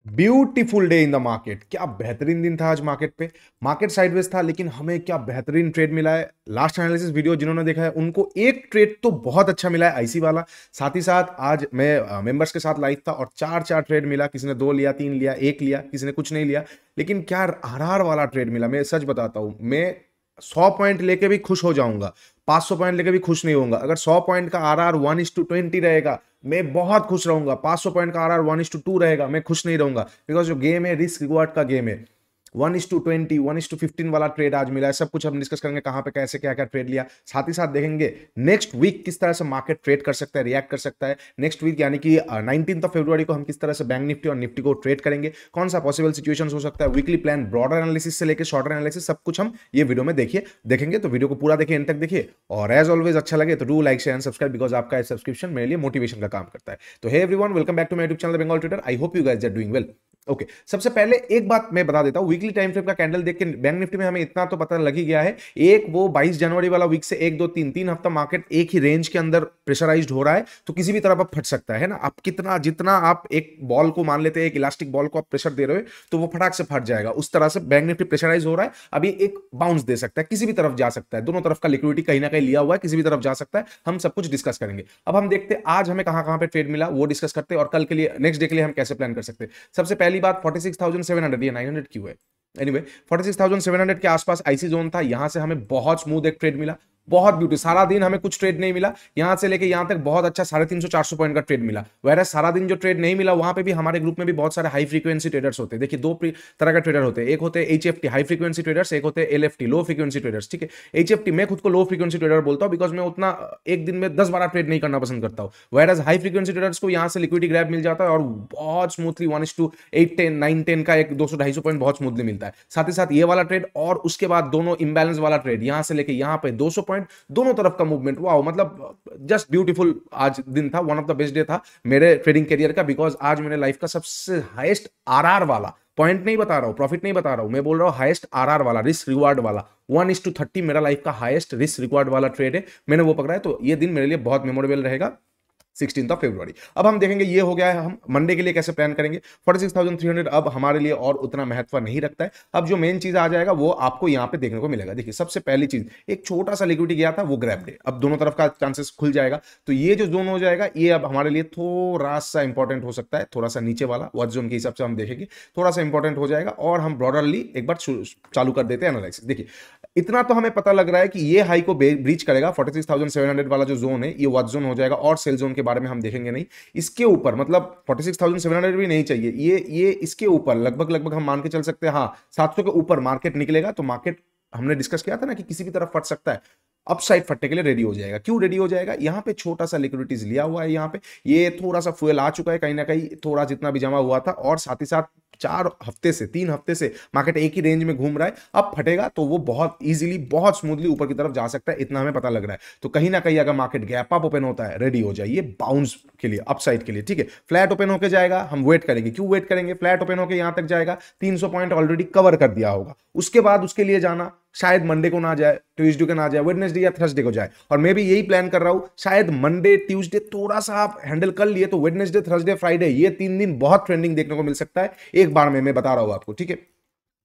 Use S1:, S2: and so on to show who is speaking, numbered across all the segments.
S1: Beautiful day in the market. क्या बेहतरीन दिन था आज मार्केट पे। मार्केट साइडवेज था लेकिन हमें क्या बेहतरीन ट्रेड मिला है। लास्ट एनालिसिस वीडियो जिन्होंने देखा है उनको एक ट्रेड तो बहुत अच्छा मिला है आईसी वाला। साथ ही साथ आज मैं मेंबर्स के साथ लाइव था और चार चार ट्रेड मिला। किसी ने 2 लिया, 3 लिया, 1 लिया, किसी ने कुछ नहीं लिया। लेकिन क्या आरआर वाला ट्रेड मिला। मैं सच बताता हूं, मैं 100 पॉइंट लेके भी खुश हो जाऊंगा, 500 पॉइंट लेके भी खुश नहीं होऊंगा। अगर 100 पॉइंट का आरआर 1:20 रहेगा मैं बहुत खुश रहूंगा। 500 पॉइंट का आरआर 1:2 रहेगा मैं खुश नहीं रहूंगा। बिकॉज जो गेम है रिस्क रिवॉर्ड का गेम है। 1:20, 1:15 वाला ट्रेड आज मिला है। सब कुछ हम डिस्कस करेंगे, कहां पे कैसे क्या क्या ट्रेड लिया। साथ ही साथ देखेंगे नेक्स्ट वीक किस तरह से मार्केट ट्रेड कर सकता है, रिएक्ट कर सकता है। नेक्स्ट वीक यानी कि 19 फरवरी को हम किस तरह से बैंक निफ्टी और निफ्टी को ट्रेड करेंगे, कौन सा पॉसिबल सिचुएशन हो सकता है, वीकली प्लान, ब्रॉडर एनालिसिस से लेकर शॉर्टर एनालिसिस, सब कुछ हम ये वीडियो में देखेंगे। तो वीडियो को पूरा देखिए, एंड तक देखिए। और एज ऑलवेज अच्छा लगे तो do like share and subscribe, because आपका सब्सक्रिप्शन मेरे लिए मोटिवेशन का काम करता है। तो hey everyone, welcome back to my YouTube channel Bengal trader. I hope you guys are doing well. Okay, सबसे पहले एक बात मैं बता देता हूं। वीकली टाइम फ्रेम का कैंडल देख के बैंक निफ्टी में हमें इतना तो पता लग ही गया है। एक वो 22 जनवरी वाला वीक से 1 2 3 हफ्ता मार्केट एक ही रेंज के अंदर प्रेशराइज्ड हो रहा है। तो किसी भी तरफ आप फट सकता है ना। आप कितना जितना आप एक बॉल को मान लेते हैं, एक इलास्टिक बॉल को आप प्रेशर दे रहे हो तो वो फटाक से फट जाएगा। उस तरह से बैंक निफ्टी प्रेशराइज हो रहा है। अभी एक बाउंस दे सकता है, किसी भी तरफ जा सकता है। दोनों तरफ का लिक्विडिटी कहीं ना कहीं लिया हुआ है, किसी भी तरफ जा सकता है। हम सब कुछ डिस्कस करेंगे। अब हम देखते हैं आज हमें कहां कहां पे ट्रेड मिला, वो डिस्कस करते हैं। और कल के लिए, नेक्स्ट डे के लिए हम कैसे प्लान कर सकते हैं। सबसे पहली बात, 46,700, ये 900 क्यों है। एनीवे 46,700 के आसपास आईसी जोन था। यहां से हमें बहुत स्मूथ एक ट्रेड मिला, बहुत ब्यूटी। सारा दिन हमें कुछ ट्रेड नहीं मिला, यहां से लेके यहां तक बहुत अच्छा 350 400 पॉइंट का ट्रेड मिला। वैसे सारा दिन जो ट्रेड नहीं मिला वहां पे भी हमारे ग्रुप में भी बहुत सारे हाई फ्रीक्वेंसी ट्रेडर्स होते हैं। देखिए दो तरह का ट्रेडर होते हैं, एक होते हैं एचएफटी हाई फ्रीक्वेंसी ट्रेडर्स, एक होते हैं एलएफटी लो फ्रीक्वेंसी ट्रेडर्स। ठीक है, एचएफटी मैं खुद को लो फ्रीक्वेंसी ट्रेडर बोलता हूं, बिकॉज मैं उतना एक दिन में 10-12 ट्रेड नहीं करना पसंद करता हूं। वैसे हाई फ्रीक्वेंसी ट्रेडर्स को यहां से लिक्विडिटी ग्रैब मिल जाता है और बहुत स्मूथली 1:8 10 9 10 का एक 200-250 पॉइंट बहुत स्मूथली मिलता है। साथ ही साथ ये वाला ट्रेड और उसके बाद दोनों इंबैलेंस वाला ट्रेड, यहां से लेके यहां पे 200 पॉइंट, दोनों तरफ का मूवमेंट, वाओ, मतलब जस्ट ब्यूटीफुल आज दिन था। One of the best day था मेरे ट्रेडिंग करियर का, बिकॉज आज मेरे लाइफ का सबसे हाईएस्ट आरआर वाला, पॉइंट नहीं बता रहा हूं, प्रॉफिट नहीं बता रहा हूं, मैं बोल रहा हूं हाईएस्ट आरआर वाला, रिस्क रिवार्ड वाला 1:30 मेरा लाइफ का हाईएस्ट रिस्क रिवार्ड वाला ट्रेड है। मैंने वो पकड़ा है। तो ये दिन मेरे लिए बहुत मेमोरेबल रहेगा, 16 फरवरी। अब हम देखेंगे ये हो गया है, हम मंडे के लिए कैसे प्लान करेंगे। 46,300 अब हमारे लिए और उतना महत्व नहीं रखता है। अब जो मेन चीज आ जाएगा वो आपको यहाँ पे देखने को मिलेगा। देखिए सबसे पहली चीज, एक छोटा सा लिक्विडिटी गया था, वो ग्रैब डे। अब दोनों तरफ का चांसेस खुल जाएगा। तो ये जो जोन हो जाएगा ये अब हमारे लिए थोड़ा सा इंपॉर्टेंट हो सकता है। थोड़ा सा नीचे वाला वर्थ जोन के हिसाब से हम देखेंगे, थोड़ा सा इंपॉर्टेंट हो जाएगा। और हम ब्रॉडरली एक बार चालू कर देते हैं एनालिसिस। देखिए इतना तो हमें पता लग रहा है कि ये हाई को ब्रीच करेगा। 46,700 वाला जो जोन है ये वर्थ जोन हो जाएगा, और सेल जोन के बारे में हम देखेंगे नहीं। इसके ऊपर मतलब 46,700 भी नहीं चाहिए, ये इसके ऊपर लगभग हम मान के चल सकते हैं। हाँ, 700 के ऊपर मार्केट निकलेगा तो मार्केट, हमने डिस्कस किया था ना कि किसी भी तरफ फट सकता है, अपसाइड फटने के लिए रेडी हो जाएगा। क्यों रेडी हो जाएगा, यहाँ पे छोटा सा लिक्विडिटीज लिया हुआ है, यहाँ पे ये थोड़ा सा फ्यूल आ चुका है कहीं ना कहीं, थोड़ा जितना भी जमा हुआ था। और साथ ही साथ 3 हफ्ते से मार्केट एक ही रेंज में घूम रहा है। अब फटेगा तो वो बहुत इजीली, बहुत स्मूथली ऊपर की तरफ जा सकता है, इतना हमें पता लग रहा है। तो कहीं ना कहीं अगर मार्केट गैप अप ओपन होता है, रेडी हो जाइए बाउंस के लिए, अपसाइड के लिए। ठीक है, फ्लैट ओपन होकर जाएगा, हम वेट करेंगे। क्यों वेट करेंगे, फ्लैट ओपन होकर यहां तक जाएगा, 300 पॉइंट ऑलरेडी कवर कर दिया होगा। उसके बाद उसके लिए जाना शायद मंडे को ना जाए, ट्यूसडे को ना जाए, वेडनेसडे या थर्सडे को जाए। और मैं भी यही प्लान कर रहा हूं, शायद मंडे ट्यूसडे थोड़ा सा आप हैंडल कर लिए तो वेडनेसडे थर्सडे फ्राइडे ये 3 दिन बहुत ट्रेंडिंग देखने को मिल सकता है एक बार में, मैं बता रहा हूं आपको। ठीक है,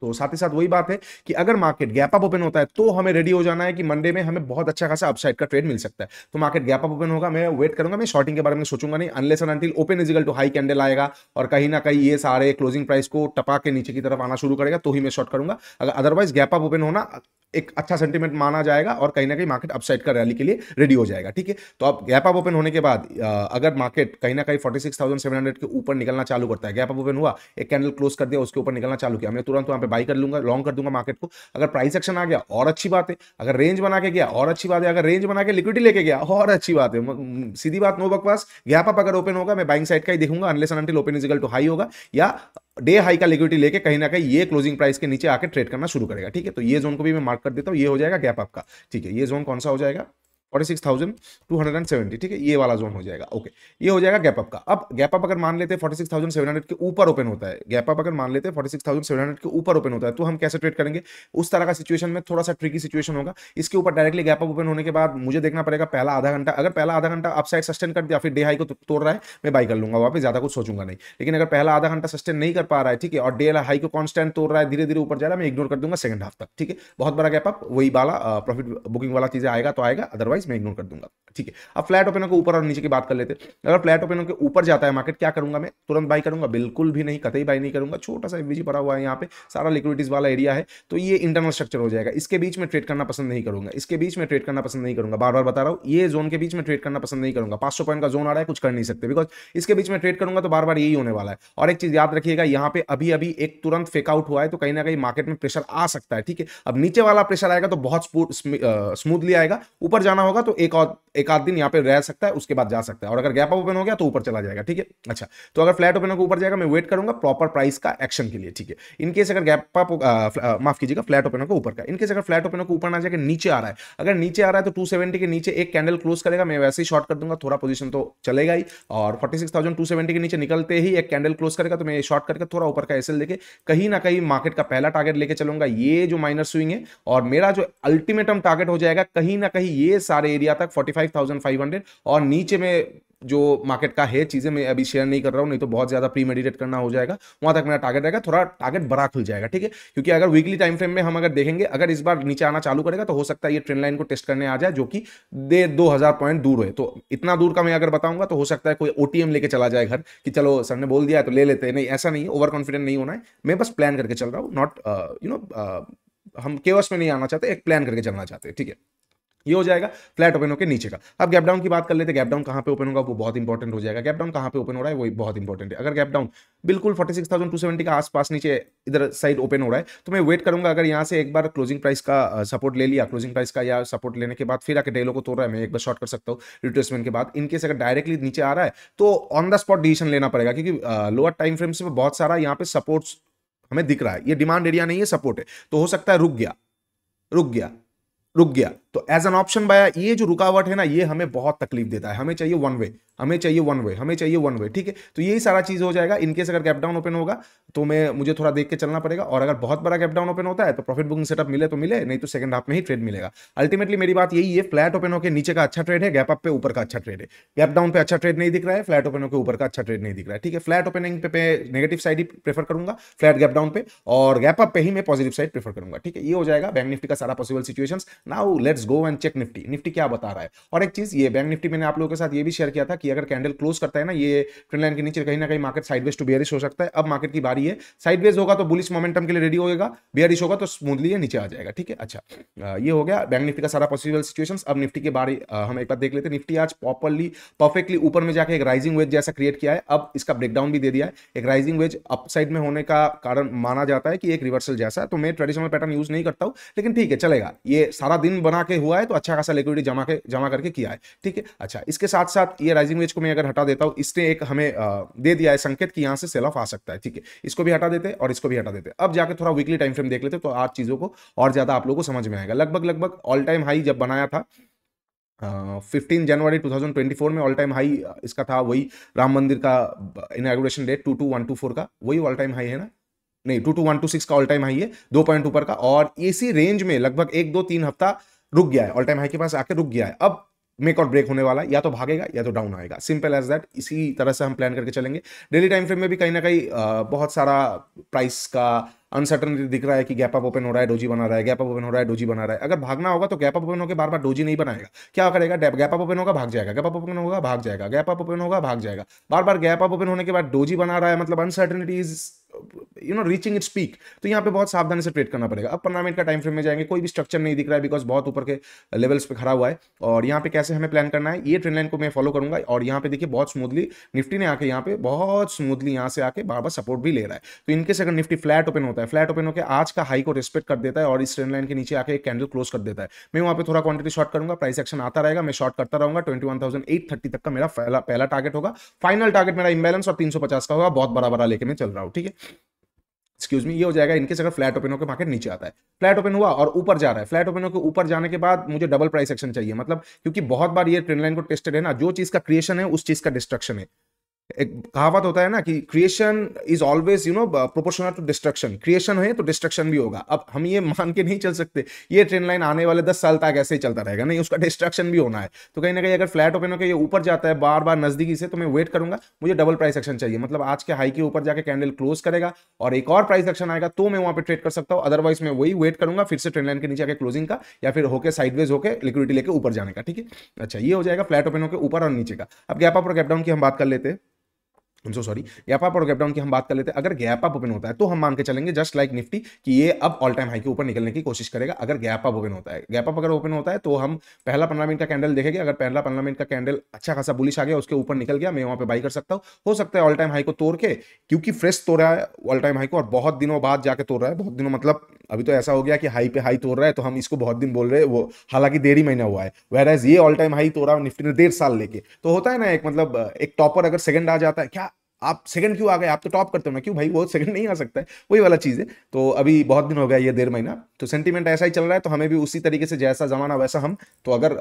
S1: तो साथ ही साथ वही बात है कि अगर मार्केट गैप अप ओपन होता है तो हमें रेडी हो जाना है कि मंडे में हमें बहुत अच्छा खासा अपसाइड का ट्रेड मिल सकता है। तो मार्केट गैप अप ओपन होगा, मैं वेट करूंगा, मैं शॉर्टिंग के बारे में सोचूंगा नहीं, unless and until open is equal to high candle आएगा और कहीं ना कहीं ये सारे क्लोजिंग प्राइस को टपा के नीचे की तरफ आना शुरू करेगा तो ही मैं शॉर्ट करूंगा। अगर अदरवाइज गैप अप ओपन होना एक अच्छा सेंटीमेंट माना जाएगा और कहीं ना कहीं मार्केट अपसाइड का रैली के लिए रेडी हो जाएगा। ठीक है, तो अब गैप अप ओपन होने के बाद अगर मार्केट कहीं ना कहीं 46,700 के ऊपर निकलना चालू करता है, गैप अप ओपन हुआ, एक कैंडल क्लोज कर दिया, उसके ऊपर निकलना चालू किया, मैं तुरंत वहां पे बाई कर लूंगा, लॉन्ग कर दूंगा मार्केट को। अगर प्राइस एक्शन आ गया और अच्छी बात है, अगर रेंज बना के गया और अच्छी बात है, अगर रेंज बना के लिक्विडिटी लेके गया और अच्छी बात है। सीधी बात, नो बकवास, गैप अप अगर ओपन होगा मैं बाइंग साइड का ही देखूंगा, unless and until open is equal to high होगा या डे हाई का लिक्विडिटी लेके कहीं ना कहीं ये क्लोजिंग प्राइस के नीचे आके ट्रेड करना शुरू करेगा। ठीक है, तो ये जोन को भी मैं मार्क कर देता हूं, ये हो जाएगा गैप अप का। ठीक है, ये जोन कौन सा हो जाएगा, 46,270, ठीक है, ये वाला जोन हो जाएगा। ओके, ये हो जाएगा गैप अप का। अब गैप अप अगर मान लेते हैं 46,700 के ऊपर ओपन होता है, गैप अप अगर मान लेते हैं 46,700 के ऊपर ओपन होता है, तो हम कैसे ट्रेड करेंगे? उस तरह का सिचुएशन में थोड़ा सा ट्रिकी सिचुएशन होगा। इसके ऊपर डायरेक्टली गैप अप ओपन होने के बाद मुझे देखना पड़ेगा पहला आधा घंटा, अगर पहला आधा घंटा अपसाइड सस्टेन कर दिया, फिर डे हाई को तोड़ रहा है, मैं बाई कर लूंगा वहां पे, ज्यादा कुछ सोचूंगा नहीं। लेकिन अगर पहला आधा घंटा सस्टेन नहीं कर पा रहा है, ठीक है, और डे हाई को कांस्टेंट तोड़ रहा है, धीरे धीरे ऊपर जा रहा है, मैं इग्नोर कर दूंगा सेकंड हाफ तक, ठीक है। बहुत बड़ा गैप अप वही वाला प्रॉफिट बुकिंग वाला चीजें आएगा तो आएगा, अदरवाइज मैं इग्नोर कर दूंगा, ठीक है। अब फ्लैट ओपनर के ऊपर और नीचे की बात कर लेते हैं। अगर फ्लैट ओपनर के ऊपर जाता है मार्केट, क्या करूंगा मैं? तुरंत बाई करूंगा? बिल्कुल भी नहीं, कतई बाई नहीं करूंगा। छोटा सा एफवीजी पड़ा हुआ है यहाँ पे, सारा लिक्विडिटीज वाला एरिया है, तो ये इंटरनल स्ट्रक्चर हो जाएगा। इसके बीच में ट्रेड करना पसंद नहीं करूंगा, इसके बीच में ट्रेड करना पसंद नहीं करूंगा, बार बार बता रहा हूं, ये जोन के बीच में ट्रेड करना पसंद नहीं करूंगा। 500 पॉइंट का जोन आ रहा है, कुछ कर नहीं सकते, बिकॉज इसके बीच में ट्रेड करूंगा तो बार बार यही होने वाला है। और एक चीज याद रखिएगा, यहाँ पे अभी अभी एक तुरंत फेक आउट हुआ है, तो कहीं ना कहीं मार्केट में प्रेशर आ सकता है, ठीक है। अब नीचे वाला प्रेशर आएगा तो बहुत स्मूथली आएगा, ऊपर जाना होगा तो एक आध दिन यहाँ पे रह सकता है, उसके बाद जा सकता है। और अगर गैप अप ओपन हो गया तो ऊपर चला जाएगा, ठीक है। अच्छा, तो अगर फ्लैट ओपन होकर ऊपर जाएगा, मैं वेट करूंगा प्रॉपर प्राइस का एक्शन के लिए, ठीक है। इनकेस अगर गैप अप माफ कीजिएगा, फ्लैट ओपन होकर ऊपर का, इनकेस अगर फ्लैट ओपन होकर ऊपर ना जाकर नीचे आ रहा है, अगर नीचे आ रहा है तो 270 के नीचे एक कैंडल क्लोज करेगा, मैं वैसे ही शॉर्ट कर दूंगा, थोड़ा पोजीशन तो चलेगा ही। और 46,270 के नीचे निकलते ही एक कैंडल क्लोज करेगा, तो मैं शॉर्ट करके थोड़ा ऊपर का एसएल लेके कहीं ना कहीं मार्केट का पहला टारगेट लेके चलूंगा, ये जो माइनर स्विंग है, और मेरा जो अल्टीमेटम टारगेट हो जाएगा कहीं ना कहीं ये सारे एरिया तक 45,500, और नीचे में जो मार्केट का है चीजें मैं अभी शेयर नहीं कर रहा हूं, नहीं तो बहुत ज्यादा प्री मेडिटेट करना हो जाएगा, वहां तक मेरा टारगेट रहेगा, थोड़ा टारगेट बड़ा खुल जाएगा, ठीक है। क्योंकि अगर वीकली टाइम फ्रेम में हम अगर देखेंगे, अगर इस बार नीचे आना चालू करेगा तो हो सकता है ये ट्रेंड लाइन को टेस्ट करने आ जाए, जो कि 2,000 पॉइंट दूर है। तो इतना दूर का मैं अगर बताऊंगा तो हो सकता है कोई ओटीएम लेके चला जाए घर कि चलो सर ने बोल दिया है तो ले लेते हैं। नहीं, ऐसा नहीं है, ओवर कॉन्फिडेंट नहीं होना है, मैं बस प्लान करके चल रहा हूँ, नॉट हम केवस में नहीं आना चाहते, एक प्लान करके चलना चाहते हैं, ठीक है। ये हो जाएगा फ्लैट ओपन होकर नीचे का। अब गैप डाउन की बात कर लेते हैं, गैप डाउन कहां पे ओपन होगा वो बहुत इंपॉर्टेंट हो जाएगा। गैप डाउन कहां पे ओपन हो रहा है वो बहुत इंपॉर्टेंट है। अगर गैप डाउन बिल्कुल 46,270 का आसपास नीचे इधर साइड ओपन हो रहा है, तो मैं वेट करूंगा। अगर यहां से एक बार क्लोजिंग प्राइस का सपोर्ट ले लिया, क्लोजिंग प्राइस का या सपोर्ट लेने के बाद फिर आके डेलो को तोड़ रहा है, मैं एक बार शॉर्ट कर सकता हूँ रिट्रेसमेंट के बाद। इनकेस अगर डायरेक्टली नीचे आ रहा है तो ऑन द स्पॉट डिसीजन लेना पड़ेगा, क्योंकि लोअर टाइम फ्रेम से बहुत सारा यहाँ पे सपोर्ट्स हमें दिख रहा है। ये डिमांड एरिया नहीं है, सपोर्ट है, तो हो सकता है रुक गया रुक गया रुक गया, तो एज एन ऑप्शन बाय ये जो रुकावट है ना, ये हमें बहुत तकलीफ देता है। हमें चाहिए वन वे, हमें चाहिए वन वे, हमें चाहिए वन वे, ठीक है। तो यही सारा चीज हो जाएगा। इनकेस अगर गैप डाउन ओपन होगा तो मुझे थोड़ा देख के चलना पड़ेगा, और अगर बहुत बड़ा गैप डाउन ओपन होता है तो प्रॉफिट बुकिंग सेटअप मिले तो मिले, नहीं तो सेकंड हाफ में ही ट्रेड मिलेगा। अल्टीमेटली मेरी बात यही है, फ्लैट ओपन होकर नीचे का अच्छा ट्रेड है, गैप अप पे ऊपर का अच्छा ट्रेड है। गैप डाउन पे अच्छा ट्रेड नहीं दिख रहा है, फ्लैट ओपन होकर ऊपर का अच्छा ट्रेड नहीं दिख रहा है, ठीक है। फ्लैट ओपनिंग पे नेगेटिव साइड ही प्रेफर करूंगा, फ्लैट गैप डाउन पे, और गैप अप पे ही मैं पॉजिटिव साइड प्रेफर करूंगा, ठीक है। ये हो जाएगा बैंक निफ्टी का सारा possible situations. Now let's go and check nifty. Nifty क्या बता रहा है? और एक चीज, ये बैंक निफ्टी मैंने आप लोगों के साथ ये भी शेयर किया था कि अगर कैंडल क्लोज करता है ना ये ट्रेंड लाइन के नीचे, कहीं ना कहीं मार्केट साइडवेज टू बेयरिश हो सकता है। अब मार्केट की बारी है, साइडवेज होगा तो बुलिश मोमेंटम के लिए रेडी होगा, बेयरिश होगा तो स्मूथली नीचे आ जाएगा, ठीक है। अच्छा, ये हो गया बैंक निफ्टी का सारा पॉसिबल सिचुएशंस। अब निफ्टी के बारे हम एक बार देख लेते हैं। निफ्टी आज प्रॉपर्ली परफेक्टली ऊपर में जाके एक राइजिंग वेज जैसा क्रिएट किया है, अब इसका ब्रेकडाउन भी दे दिया है। एक राइजिंग वेज अपसाइड में होने का कारण माना जाता है कि एक रिवर्सल जैसा, तो मैं ट्रेडिशनल पैटर्न यूज नहीं करता हूं, लेकिन ठीक है चलेगा। ये सारा दिन बना के हुआ है तो अच्छा खासा लिक्विडिटी जमा करके किया है, ठीक है। अच्छा, इसके साथ साथ ये राइजिंग वेज को मैं अगर हटा देता हूं, इसने एक हमें दे दिया है संकेत कि यहां से सेल ऑफ आ सकता है, ठीक है। इसको भी हटा देते और इसको भी हटा देते। अब जाके थोड़ा वीकली टाइम फ्रेम देख लेते तो आज चीजों को और ज्यादा आप लोगों को समझ में आएगा। लगभग ऑल टाइम हाई जब बनाया था 15 जनवरी 2024 में, ऑल टाइम हाई इसका था वही राम मंदिर का इनॉग्रेशन डेट 22124 का, वही ऑल टाइम हाई है ना? नहीं, 22126 का ऑल टाइम हाई है, 2 पॉइंट ऊपर का, और इसी रेंज में लगभग 1-2-3 हफ्ता रुक गया है, ऑल टाइम हाई के पास आके रुक गया है। अब मेक और ब्रेक होने वाला है, या तो भागेगा या तो डाउन आएगा, सिंपल एज दैट। इसी तरह से हम प्लान करके चलेंगे। डेली टाइम फ्रेम में भी कहीं ना कहीं बहुत सारा प्राइस का अनसर्टनिटी दिख रहा है कि गैप अप ओपन हो रहा है, डोजी बना रहा है, गैप अप ओपन हो रहा है, डोजी बना रहा है। अगर भागना होगा तो गैप अप ओपन होकर बार बार डोजी नहीं बनाएगा। क्या करेगा? गैप अप ओपन होगा भाग जाएगा, गैप अप ओपन होगा भाग जाएगा, गैप अप ओपन होगा भाग जाएगा। बार बार गैप अप ओपन होने के बाद डोजी बना रहा है, मतलब uncertainty is reaching its peak. तो यहाँ पे बहुत सावधानी से ट्रेड करना पड़ेगा। अब 15 मिनट का टाइम फ्रेम में जाएंगे, कोई भी स्ट्रक्चर नहीं दिख रहा है बिकॉज बहुत ऊपर के लेवल्स पे खड़ा हुआ है। और यहाँ पे कैसे हमें प्लान करना है, ये ट्रेंड लाइन को मैं फॉलो करूंगा। और यहाँ पे देखिए बहुत स्मूथली निफ्टी ने आके यहाँ पे बहुत स्मूथली यहाँ से आके बार बार सपोर्ट भी ले रहा है। तो इनकेस अगर निफ्टी फ्लैट ओपन होता है, फ्लैट ओपन होकर आज का हाई को रिस्पेक्ट कर देता है और इस ट्रेंड लाइन के नीचे आके एक कैंडल क्लोज कर देता है, मैं वहां पे थोड़ा क्वांटिटी शॉर्ट करूंगा। प्राइस एक्शन आता रहेगा, मैं शॉर्ट करता रहूंगा। 21,830 तक का मेरा पहला टारगेट होगा। फाइनल टारगेट मेरा इंबैलेंस और 350 का होगा, बहुत बड़ा लेके मैं चल रहा हूँ, ठीक है। एक्सक्यूज मी, ये हो जाएगा इनकेस अगर फ्लैट ओपन होकर मार्केट नीचे आता है, फ्लैट ओपन हुआ और ऊपर जा रहा है, फ्लैट ओपन होकर ऊपर जाने के बाद मुझे डबल प्राइस एक्शन चाहिए, मतलब क्योंकि बहुत बार ये ट्रेंड लाइन को टेस्टेड है ना, जो चीज का क्रिएशन है उस चीज का डिस्ट्रक्शन है। एक कहावत होता है ना कि creation is always proportional to destruction, creation है तो डिस्ट्रक्शन भी होगा। अब हम ये मान के नहीं चल सकते ये ट्रेंड लाइन आने वाले 10 साल तक ऐसे ही चलता रहेगा, नहीं, उसका डिस्ट्रक्शन भी होना है। तो कहीं ना कहीं अगर फ्लैट ओपन होकर ये ऊपर जाता है बार बार नजदीकी से, तो मैं वेट करूंगा, मुझे डबल प्राइस एक्शन चाहिए, मतलब आज के हाई के ऊपर जाके कैंडल क्लोज करेगा और एक और प्राइस एक्शन आएगा तो मैं वहां पे ट्रेड कर सकता हूं, अदरवाइज मैं वही वेट करूंगा फिर से ट्रेंड लाइन के नीचे आके क्लोजिंग का, या फिर होके साइडवेज होके लिक्विडिटी लेके ऊपर जाने का। ठीक है, अच्छा, ये हो जाएगा फ्लैट ओपन होकर ऊपर और नीचे का। अब गैप अप और गैप डाउन की हम बात कर लेते हैं, सॉरी, गैप अप और गैप डाउन की हम बात कर लेते हैं। अगर गैप अप ओपन होता है तो हम मान के चलेंगे जस्ट लाइक निफ्टी कि ये अब ऑल टाइम हाई के ऊपर निकलने की कोशिश करेगा। अगर गैप अप ओपन होता है, गैप अप अगर ओपन होता है तो हम पहला 15 मिनट का कैंडल देखेंगे, अगर पहला 15 मिनट का कैंडल अच्छा खासा बुलिश आ गया, उसके ऊपर निकल गया, मैं वहां पे बाई कर सकता हूं। हो सकता है ऑल टाइम हाई को तोड़ के, क्योंकि फ्रेश तोड़ रहा है ऑल टाइम हाई को और बहुत दिनों बाद जाके तोड़ रहा है, बहुत दिनों मतलब अभी तो ऐसा हो गया कि हाई पे हाई तोड़ रहा है तो हम इसको बहुत दिन बोल रहे हैं, वो हालांकि देर ही महीना हुआ है, whereas ये ऑल टाइम हाई तोड़ा निफ्टी ने 1.5 साल लेके। तो होता है ना एक, मतलब एक टॉपर अगर सेकंड आ जाता है, क्या आप सेकंड क्यों आ गए, आप तो टॉप करते हो ना, क्यों भाई वो सेकंड नहीं आ सकता है, वही वाला चीज है। तो अभी बहुत दिन हो गया, ये 1.5 महीना, तो सेंटीमेंट ऐसा ही चल रहा है, तो हमें भी उसी तरीके से जैसा जमाना वैसा हम, तो अगर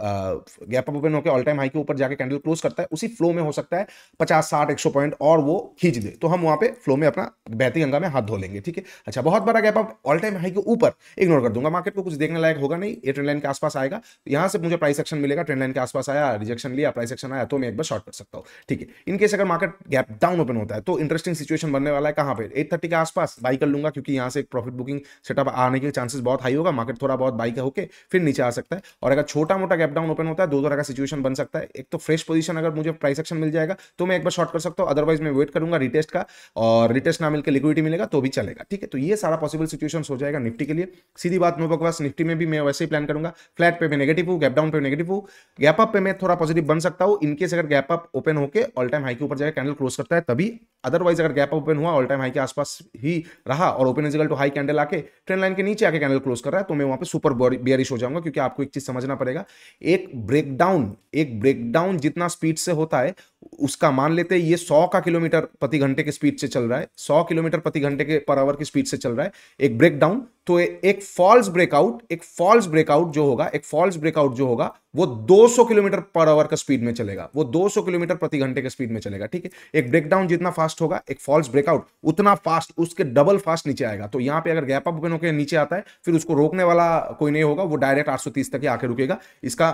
S1: गैप अप ओपन होकर ऑल टाइम हाई के ऊपर जाके कैंडल क्लोज करता है, उसी फ्लो में हो सकता है 50 60 100 पॉइंट और वो खींच दे, तो हम वहां पे फ्लो में अपना बहती गंगा में हाथ धो लेंगे। ठीक है, अच्छा, बहुत बड़ा gap up all time high के ऊपर इग्नोर कर दूंगा, मार्केट को कुछ देखने लायक होगा नहीं, ये ट्रेंड लाइन के आसपास आएगा, यहां से मुझे प्राइस एक्शन मिलेगा, ट्रेंड लाइन के आसपास आया, रिजेक्शन लिया, प्राइस एक्शन आया, तो मैं एक बार शॉर्ट कर सकता हूं। ठीक है, इनकेस अगर मार्केट गैप डाउन ओपन होता है तो इंटरेस्टिंग सिचुएशन बनने वाला है, कहां पे 830 के आसपास बाई कर लूंगा, क्योंकि यहां से एक प्रॉफिट बुकिंग सेटअप आने के चांसेस बहुत हाई होगा, मार्केट थोड़ा बहुत बाई का होके फिर नीचे आ सकता है। और अगर छोटा मोटा गैप डाउन ओपन होता है, दो तरह का सिचुएशन बन सकता है, एक तो फ्रेश पोजीशन अगर मुझे प्राइस एक्शन मिल जाएगा तो मैं एक बार शॉर्ट कर सकता हूं, अदरवाइज मैं वेट करूंगा रिटेस्ट का, और रिटेस्ट ना मिलकर लिक्विडिटी मिलेगा तो भी चलेगा। ठीक है, तो ये सारा पॉसिबल सिचुएशन हो जाएगा निफ्टी के लिए, सीधी बात, नो बकवास। निफ्टी में भी मैं वैसे ही प्लान करूंगा, फ्लैट पे मैं नेगेटिव हूं, गैप डाउन पे नेगेटिव हूं, गैप अप पे मैं थोड़ा पॉजिटिव बन सकता हूं इनकेस अगर गैप अप ओपन होकर ऑल टाइम हाई के ऊपर जाकर कैंडल क्लोज करता है तभी, अदरवाइज अगर गैप अप ओपन हुआ ऑल टाइम हाई के आसपास ही रहा और open is equal to high candle आके ट्रेंड लाइन के नीचे आके कैंडल क्लोज कर रहा है, तो मैं वहां पे सुपर बेयरिश हो जाऊंगा, क्योंकि आपको एक चीज समझना पड़ेगा, एक ब्रेकडाउन जितना स्पीड से होता है उसका मान लेते हैं ये 100 का किलोमीटर प्रति घंटे के स्पीड से चल रहा है, 100 किलोमीटर प्रति घंटे के पर आवर की स्पीड से चल रहा है एक ब्रेकडाउन, तो एक फॉल्स ब्रेकआउट जो होगा वो 200 किलोमीटर पर आवर का स्पीड में चलेगा, वो 200 किलोमीटर प्रति घंटे के स्पीड में चलेगा। ठीक है, एक ब्रेकडाउन जितना फास्ट होगा एक फॉल्स ब्रेकआउट उतना फास्ट, उसके डबल फास्ट नीचे आएगा। तो यहां पे अगर गैप अप ओपन होकर नीचे आता है फिर उसको रोकने वाला कोई नहीं होगा, वो डायरेक्ट 830 तक ही आके रुकेगा, इसका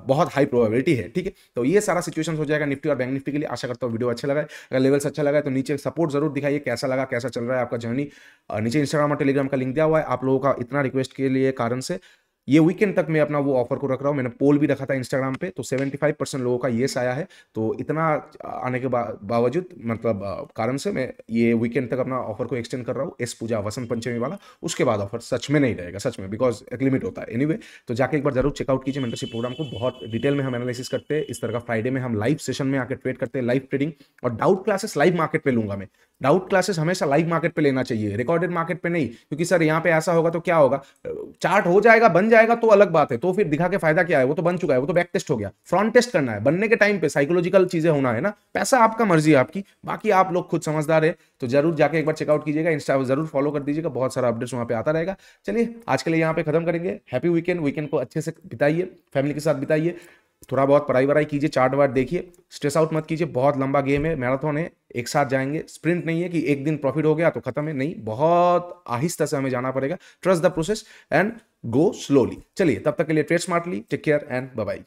S1: बहुत हाई प्रोबेबिलिटी है। ठीक है, तो ये सारा सिचुएशन हो जाएगा निफ्टी और बैंक निफ्टी के लिए। आशा करता हूं वीडियो अच्छा लगा है, अगर लेवल्स अच्छा लगा है तो नीचे सपोर्ट जरूर दिखाइए, कैसा लगा, कैसा चल रहा है आपका जर्नी। नीचे इंस्टाग्राम और टेलीग्राम का लिंक दिया हुआ है, आप लोगों का इतना रिक्वेस्ट के लिए कारण से ये वीकेंड तक मैं अपना वो ऑफर को रख रहा हूँ, मैंने पोल भी रखा था इंस्टाग्राम पे, तो 75% लोगों का येस आया है, तो इतना आने के बावजूद मतलब कारण से मैं ये वीकेंड तक अपना ऑफर को एक्सटेंड कर रहा हूँ, एस पूजा वसंत पंचमी वाला। उसके बाद ऑफर सच में नहीं रहेगा, सच में, बिकॉज एक लिमिट होता है। एनीवे, तो जाके एक बार जरूर चेकआउट कीजिए मेंटरशिप प्रोग्राम को, बहुत डिटेल में हम एनालिसिस करते हैं, इस तरह का फ्राइडे में हम लाइव सेशन में आकर ट्रेड करते हैं, लाइव ट्रेडिंग, और डाउट क्लासेस लाइव मार्केट पे लूंगा मैं, डाउट क्लासेस हमेशा लाइव मार्केट पे लेना चाहिए, रिकॉर्डेड मार्केट पे नहीं, क्योंकि सर यहाँ पे ऐसा होगा तो क्या होगा, चार्ट हो जाएगा बन जाएगा तो अलग बात है, तो फिर दिखा के फायदा क्या है, वो तो बन चुका है, वो तो बैक टेस्ट हो गया, फ्रंट टेस्ट करना है, बनने के टाइम पे साइकोलॉजिकल चीजें होना है ना, पैसा आपका, मर्जी है आपकी, बाकी आप लोग खुद समझदार है, तो जरूर जाके एक बार चेकआउट कीजिएगा, इंस्टा जरूर फॉलो कर दीजिएगा, बहुत सारा अपडेट्स वहां पे आता रहेगा। चलिए आज के लिए यहाँ पे खत्म करेंगे, हैप्पी वीकेंड को अच्छे से बिताइए, फैमिली के साथ बिताइए, थोड़ा बहुत पढ़ाई वढ़ाई कीजिए, चार्ट वार्ट देखिए, स्ट्रेस आउट मत कीजिए, बहुत लंबा गेम है, मैराथन है, एक साथ जाएंगे, स्प्रिंट नहीं है कि एक दिन प्रॉफिट हो गया तो खत्म है, नहीं, बहुत आहिस्ता से हमें जाना पड़ेगा, trust the process and go slowly. चलिए तब तक के लिए trade smartly, take care and bye bye.